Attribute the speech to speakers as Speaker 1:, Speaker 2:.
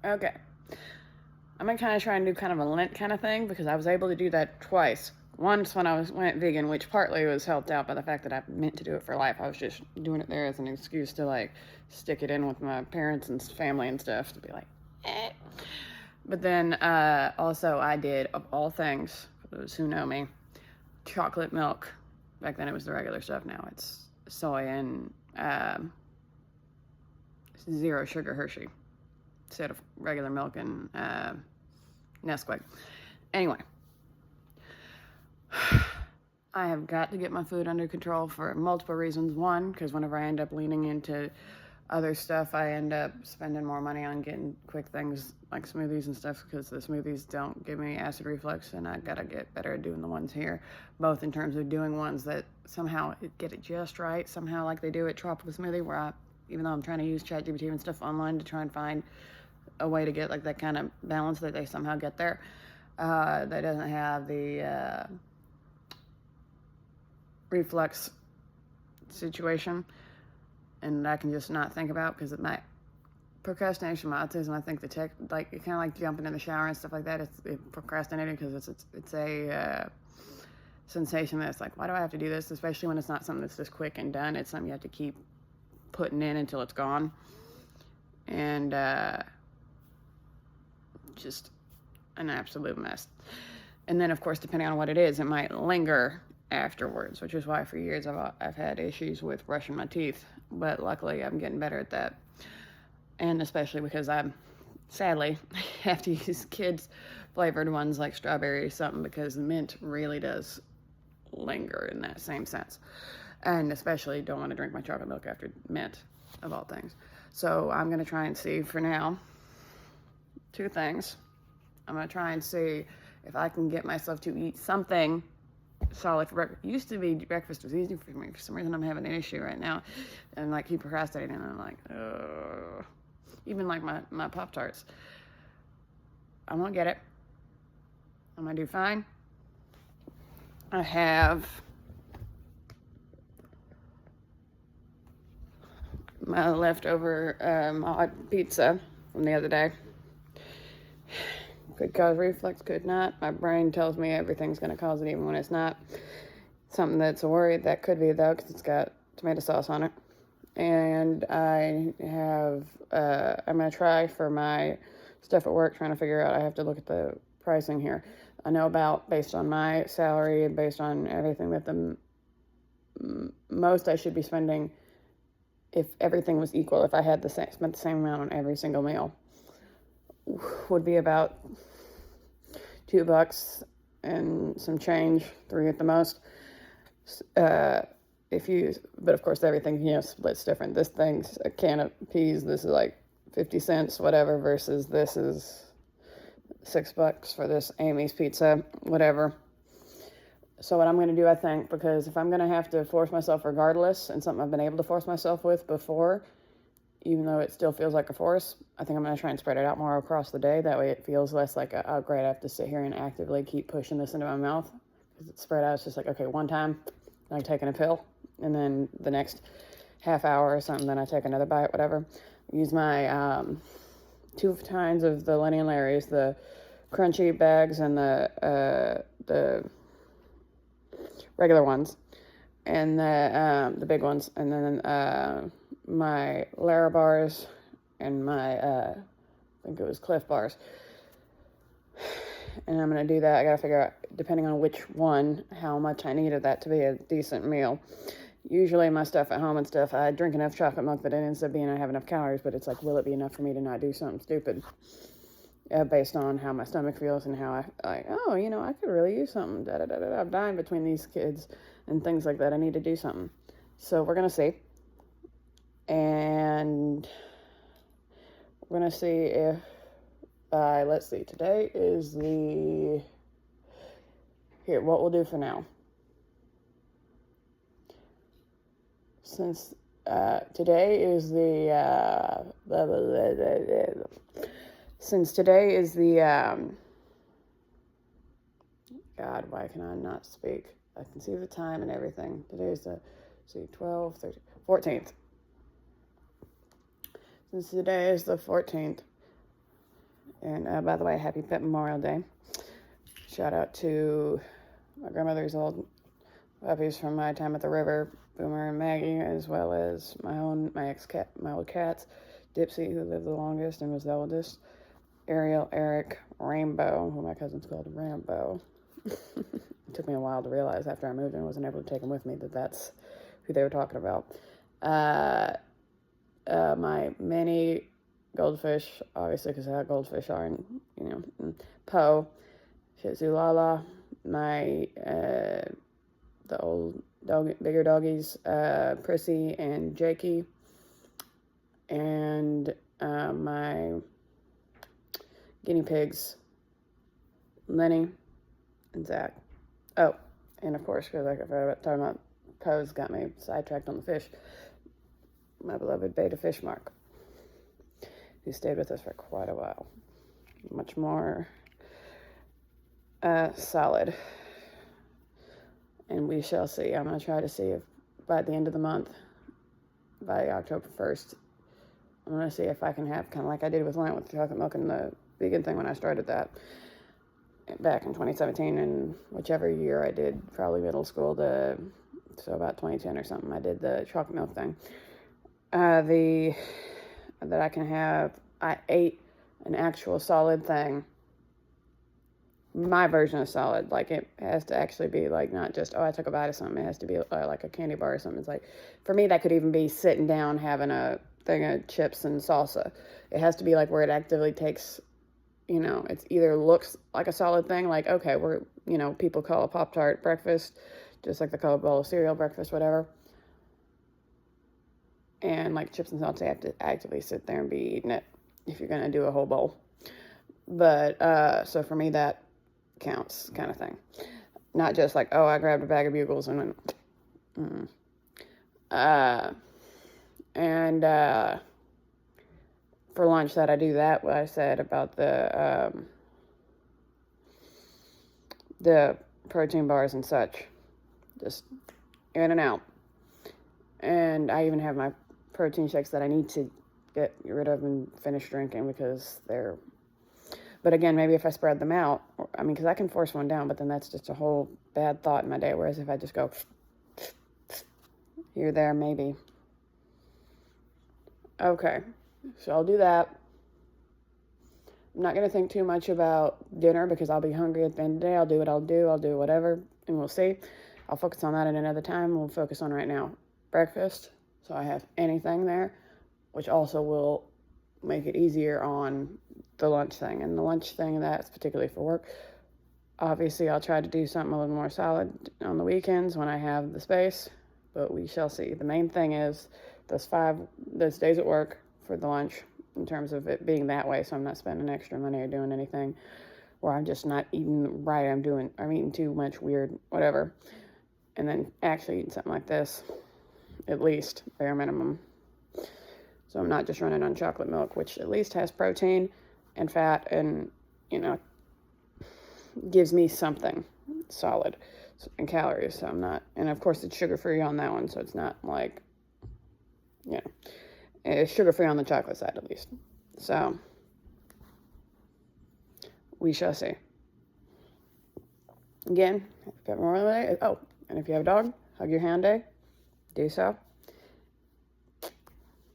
Speaker 1: Okay. I'm going to kind of try and do kind of a Lent kind of thing because I was able to do that twice. Once when I went vegan, which partly was helped out by the fact that I meant to do it for life. I was just doing it there as an excuse to like stick it in with my parents and family and stuff to be like, eh. But then also I did, of all things, for those who know me, chocolate milk. Back then it was the regular stuff. Now it's soy and zero sugar Hershey instead of regular milk and Nesquik. Anyway, I have got to get my food under control for multiple reasons. One, because whenever I end up leaning into other stuff, I end up spending more money on getting quick things like smoothies and stuff because the smoothies don't give me acid reflux, and I gotta get better at doing the ones here, both in terms of doing ones that somehow get it just right, somehow like they do at Tropical Smoothie, where even though I'm trying to use ChatGPT and stuff online to try and find a way to get like that kind of balance, that they somehow get there, that doesn't have the reflux situation, and I can just not think about because my procrastination, my autism, I think the tech, like it kind of like jumping in the shower and stuff like that. It's procrastinating because it's a sensation that's like, why do I have to do this? Especially when it's not something that's just quick and done. It's something you have to keep putting in until it's gone, and just an absolute mess. And then, of course, depending on what it is, it might linger afterwards, which is why for years I've had issues with brushing my teeth, but luckily I'm getting better at that. And especially because I'm sadly have to use kids flavored ones like strawberry or something, because mint really does linger in that same sense. And especially don't want to drink my chocolate milk after mint, of all things. So I'm going to try and see for now two things. I'm going to try and see if I can get myself to eat something solid for breakfast. Used to be breakfast was easy for me. For some reason I'm having an issue right now, and like keep procrastinating, and I'm like, ugh. Even like my Pop-Tarts, I'm gonna get it. I'm gonna do fine. I have my leftover odd pizza from the other day. Could cause reflux, could not. My brain tells me everything's going to cause it even when it's not. Something that's a worry, that could be though, because it's got tomato sauce on it. And I have, I'm going to try for my stuff at work, trying to figure out, I have to look at the pricing here. I know about, based on my salary and based on everything, that the most I should be spending, if everything was equal, if I had spent the same amount on every single meal, would be about $2 and some change, $3 at the most. But of course everything, splits different. This thing's a can of peas, this is like 50 cents, whatever, versus this is $6 for this Amy's pizza, whatever. So what I'm going to do, I think, because if I'm going to have to force myself regardless, and something I've been able to force myself with before, even though it still feels like a force, I think I'm going to try and spread it out more across the day. That way it feels less like, oh, great, I have to sit here and actively keep pushing this into my mouth. Because it's spread out, it's just like, okay, one time, I'm taking a pill, and then the next half hour or something, then I take another bite, whatever. Use my 2 kinds of the Lenny and Larry's, the crunchy bags and the regular ones, and the big ones, and then my Lara bars and my I think it was Cliff bars. And I'm going to do that. I got to figure out, depending on which one, how much I need of that to be a decent meal. Usually my stuff at home and stuff, I drink enough chocolate milk that it ends up being I have enough calories, but it's like, will it be enough for me to not do something stupid? Based on how my stomach feels and how I could really use something. I'm dying between these kids and things like that. I need to do something. So we're going to see. And we're going to see if, let's see, today is what we'll do for now. Since today is God, why can I not speak? I can see the time and everything. Today's the 12, 13, 14th. Since today is the 14th, And by the way, happy Pet Memorial Day. Shout out to my grandmother's old puppies from my time at the river, Boomer and Maggie, as well as my old cats, Dipsy, who lived the longest and was the oldest, Ariel, Eric, Rainbow, who my cousins called Rambo. It took me a while to realize after I moved and wasn't able to take them with me that that's who they were talking about. My mini goldfish, obviously, because how goldfish are, and Poe, Shih Tzu Lala, my the old dog, bigger doggies, Prissy and Jakey, and my guinea pigs, Lenny and Zach. Oh, and of course, because like I forgot talking about Poe's got me sidetracked on the fish. My beloved beta fish Mark, who stayed with us for quite a while. Much more solid. And we shall see. I'm going to try to see if by the end of the month, by October 1st, I'm going to see if I can have, kind of like I did with Lent with the chocolate milk and the vegan thing when I started that back in 2017, and whichever year I did, probably middle school, so about 2010 or something, I did the chocolate milk thing. That I can have, I ate an actual solid thing. My version of solid, like it has to actually be like not just, oh, I took a bite of something. It has to be like a candy bar or something. It's like, for me, that could even be sitting down having a thing of chips and salsa. It has to be like where it actively takes, it's either looks like a solid thing, like, okay, people call a Pop-Tart breakfast, just like they call a bowl of cereal breakfast, whatever. And like chips and salsa, you have to actively sit there and be eating it if you're going to do a whole bowl. But, so for me, that counts kind of thing. Not just like, oh, I grabbed a bag of Bugles and went, for lunch that I do that, what I said about the protein bars and such, just in and out. And I even have my protein shakes that I need to get rid of and finish drinking because they're, but again, maybe if I spread them out, because I can force one down, but then that's just a whole bad thought in my day. Whereas if I just go here, there, maybe. Okay, so I'll do that. I'm not going to think too much about dinner because I'll be hungry at the end of the day. I'll do what I'll do whatever, and we'll see. I'll focus on that at another time. We'll focus on right now breakfast, so I have anything there, which also will make it easier on the lunch thing. And the lunch thing, that's particularly for work. Obviously, I'll try to do something a little more solid on the weekends when I have the space, but we shall see. The main thing is those days at work for the lunch, in terms of it being that way, so I'm not spending extra money or doing anything where I'm just not eating right. I'm eating too much weird, whatever. And then actually eating something like this, at least, bare minimum. So I'm not just running on chocolate milk, which at least has protein and fat and, gives me something solid and calories. So I'm not, and of course it's sugar-free on that one, so it's not like, it's sugar-free on the chocolate side at least. So we shall see. Again, oh, and if you have a dog, hug your hound day. Do so.